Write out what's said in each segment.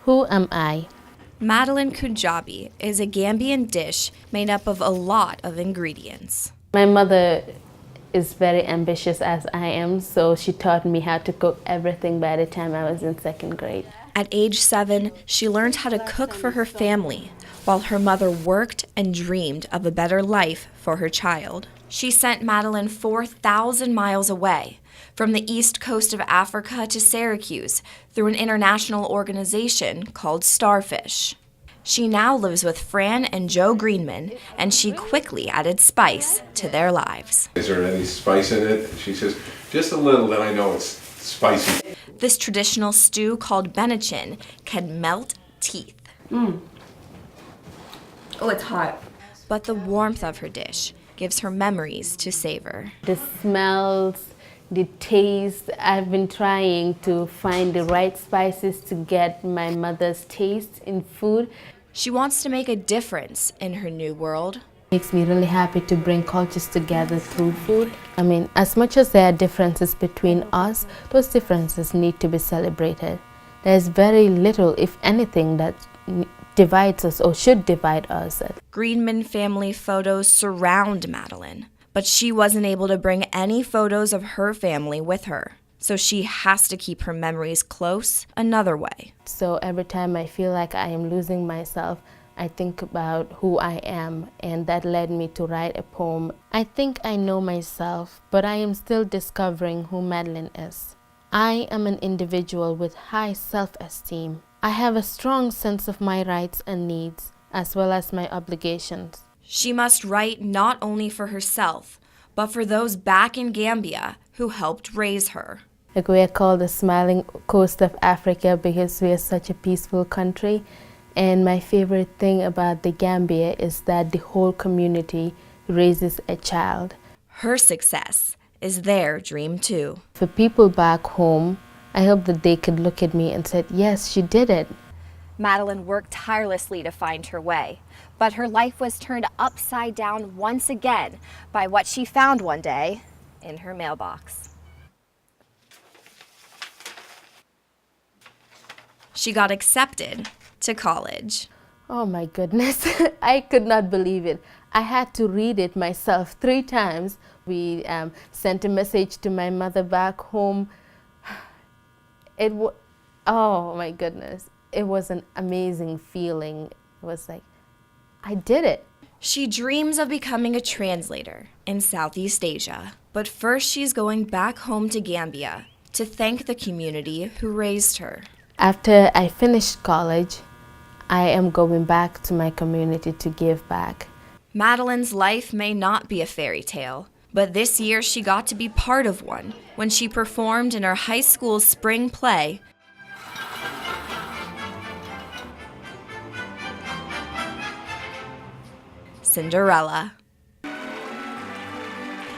Who am I? Madeline Kujabi is a Gambian dish made up of a lot of ingredients. My mother is very ambitious as I am, so she taught me how to cook everything by the time I was in second grade. At age 7, she learned how to cook for her family, while her mother worked and dreamed of a better life for her child. She sent Madeline 4,000 miles away, from the east coast of Africa to Syracuse, through an international organization called Starfish. She now lives with Fran and Joe Greenman, and she quickly added spice to their lives. Is there any spice in it? She says, just a little, then I know it's spicy. This traditional stew called benachin can melt teeth. Oh, it's hot. But the warmth of her dish gives her memories to savor. The smells, the taste, I've been trying to find the right spices to get my mother's taste in food. She wants to make a difference in her new world. Makes me really happy to bring cultures together through food. I mean, as much as there are differences between us, those differences need to be celebrated. There's very little, if anything, that divides us or should divide us. Greenman family photos surround Madeline, but she wasn't able to bring any photos of her family with her. So she has to keep her memories close another way. So every time I feel like I am losing myself, I think about who I am, and that led me to write a poem. I think I know myself, but I am still discovering who Madeline is. I am an individual with high self-esteem. I have a strong sense of my rights and needs, as well as my obligations. She must write not only for herself, but for those back in Gambia who helped raise her. Like, we are called the smiling coast of Africa because we are such a peaceful country. And my favorite thing about the Gambia is that the whole community raises a child. Her success is their dream too. For people back home, I hope that they could look at me and say, yes, she did it. Madeline worked tirelessly to find her way, but her life was turned upside down once again by what she found one day in her mailbox. She got accepted to college. Oh my goodness, I could not believe it. I had to read it myself 3 times. We sent a message to my mother back home. Oh my goodness, it was an amazing feeling. It was like, I did it. She dreams of becoming a translator in Southeast Asia, but first she's going back home to Gambia to thank the community who raised her. After I finished college, I am going back to my community to give back. Madeline's life may not be a fairy tale, but this year she got to be part of one when she performed in her high school's spring play, Cinderella.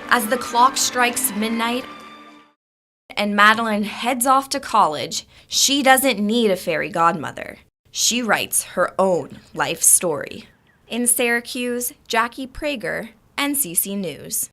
As the clock strikes midnight and Madeline heads off to college, she doesn't need a fairy godmother. She writes her own life story. In Syracuse, Jackie Prager, NCC News.